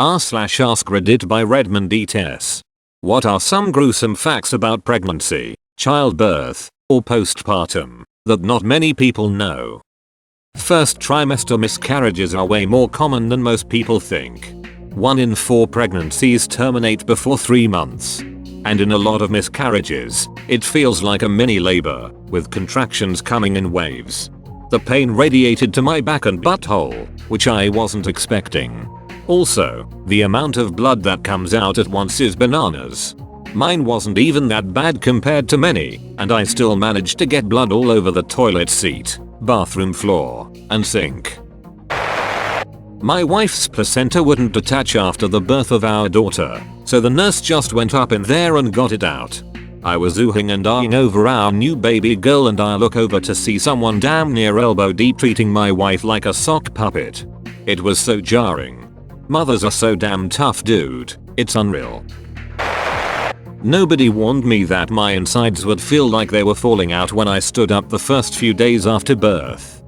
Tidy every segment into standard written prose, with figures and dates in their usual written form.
r/AskReddit by Redmond ETS. What are some gruesome facts about pregnancy, childbirth, or postpartum that not many people know? First trimester miscarriages are way more common than most people think. 1 in 4 pregnancies terminate before 3 months. And in a lot of miscarriages, it feels like a mini labor, with contractions coming in waves. The pain radiated to my back and butthole, which I wasn't expecting. Also, the amount of blood that comes out at once is bananas. Mine wasn't even that bad compared to many, and I still managed to get blood all over the toilet seat, bathroom floor, and sink. My wife's placenta wouldn't detach after the birth of our daughter, so the nurse just went up in there and got it out. I was oohing and eyeing over our new baby girl, and I look over to see someone damn near elbow deep treating my wife like a sock puppet. It was so jarring. Mothers are so damn tough, dude. It's unreal. Nobody warned me that my insides would feel like they were falling out when I stood up the first few days after birth.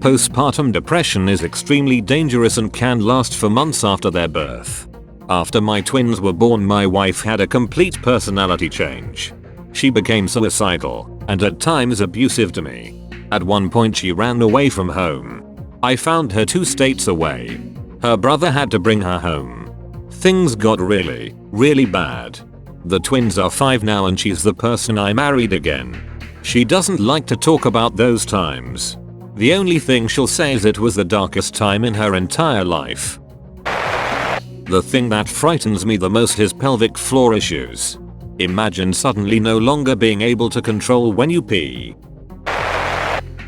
Postpartum depression is extremely dangerous and can last for months after their birth. After my twins were born, my wife had a complete personality change. She became suicidal and at times abusive to me. At one point she ran away from home. I found her 2 states away. Her brother had to bring her home. Things got really bad. The twins are 5 now and she's the person I married again. She doesn't like to talk about those times. The only thing she'll say is it was the darkest time in her entire life. The thing that frightens me the most is pelvic floor issues. Imagine suddenly no longer being able to control when you pee.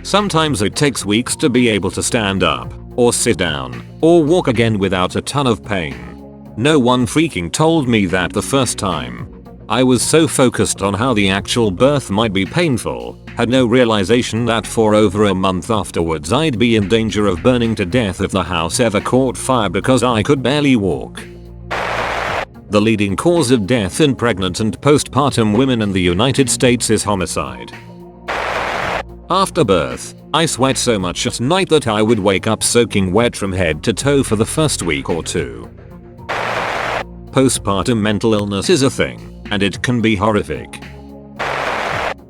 Sometimes it takes weeks to be able to stand up, or sit down, or walk again without a ton of pain. No one freaking told me that the first time. I was so focused on how the actual birth might be painful, had no realization that for over a month afterwards I'd be in danger of burning to death if the house ever caught fire because I could barely walk. The leading cause of death in pregnant and postpartum women in the United States is homicide. After birth, I sweat so much at night that I would wake up soaking wet from head to toe for the first week or 2. Postpartum mental illness is a thing, and it can be horrific.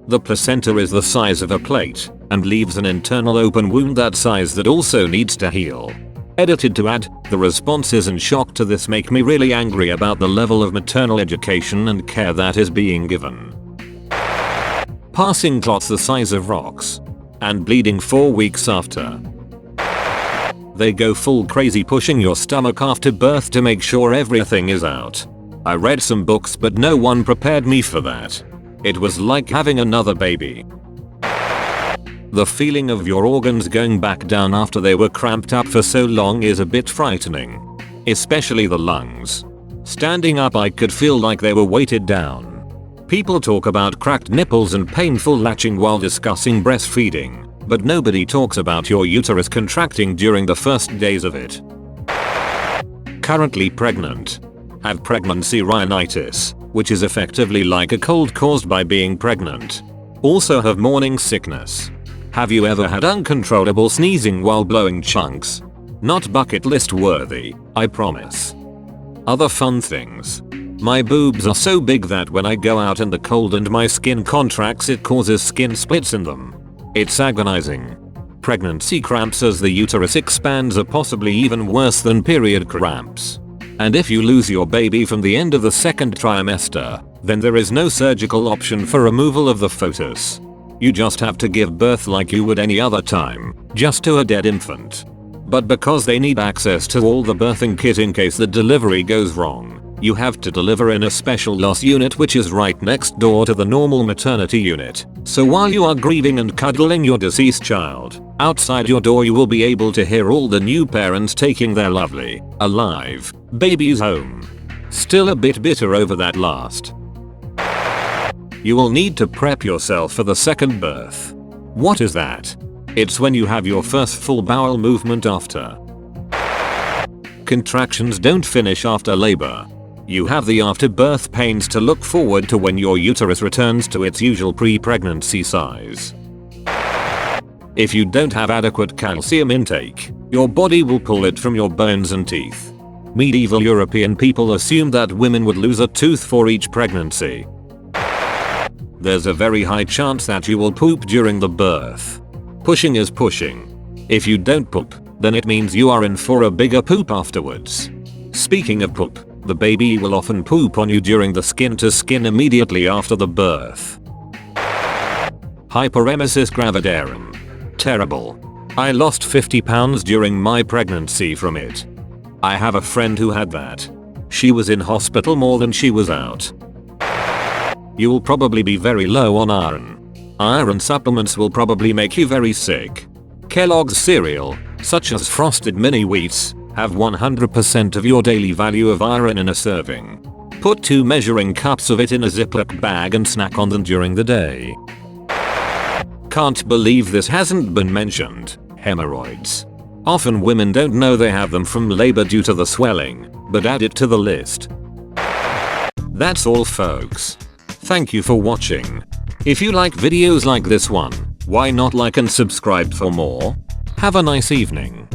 The placenta is the size of a plate, and leaves an internal open wound that size that also needs to heal. Edited to add, the responses and shock to this make me really angry about the level of maternal education and care that is being given. Passing clots the size of rocks. And bleeding 4 weeks after. They go full crazy pushing your stomach after birth to make sure everything is out. I read some books but no one prepared me for that. It was like having another baby. The feeling of your organs going back down after they were cramped up for so long is a bit frightening. Especially the lungs. Standing up I could feel like they were weighted down. People talk about cracked nipples and painful latching while discussing breastfeeding, but nobody talks about your uterus contracting during the first days of it. Currently pregnant. Have pregnancy rhinitis, which is effectively like a cold caused by being pregnant. Also have morning sickness. Have you ever had uncontrollable sneezing while blowing chunks? Not bucket list worthy, I promise. Other fun things. My boobs are so big that when I go out in the cold and my skin contracts it causes skin splits in them. It's agonizing. Pregnancy cramps as the uterus expands are possibly even worse than period cramps. And if you lose your baby from the end of the 2nd trimester, then there is no surgical option for removal of the fetus. You just have to give birth like you would any other time, just to a dead infant. But because they need access to all the birthing kit in case the delivery goes wrong, you have to deliver in a special loss unit which is right next door to the normal maternity unit. So while you are grieving and cuddling your deceased child, outside your door you will be able to hear all the new parents taking their lovely, alive, babies home. Still a bit bitter over that last. You will need to prep yourself for the 2nd birth. What is that? It's when you have your first full bowel movement after. Contractions don't finish after labor. You have the after-birth pains to look forward to when your uterus returns to its usual pre-pregnancy size. If you don't have adequate calcium intake, your body will pull it from your bones and teeth. Medieval European people assumed that women would lose a tooth for each pregnancy. There's a very high chance that you will poop during the birth. Pushing is pushing. If you don't poop, then it means you are in for a bigger poop afterwards. Speaking of poop, the baby will often poop on you during the skin to skin immediately after the birth. Hyperemesis gravidarum. Terrible. I lost 50 pounds during my pregnancy from it. I have a friend who had that. She was in hospital more than she was out. You'll probably be very low on iron. Iron supplements will probably make you very sick. Kellogg's cereal, such as Frosted Mini Wheats, have 100% of your daily value of iron in a serving. Put 2 measuring cups of it in a Ziploc bag and snack on them during the day. Can't believe this hasn't been mentioned. Hemorrhoids. Often women don't know they have them from labor due to the swelling, but add it to the list. That's all folks. Thank you for watching. If you like videos like this one, why not like and subscribe for more? Have a nice evening.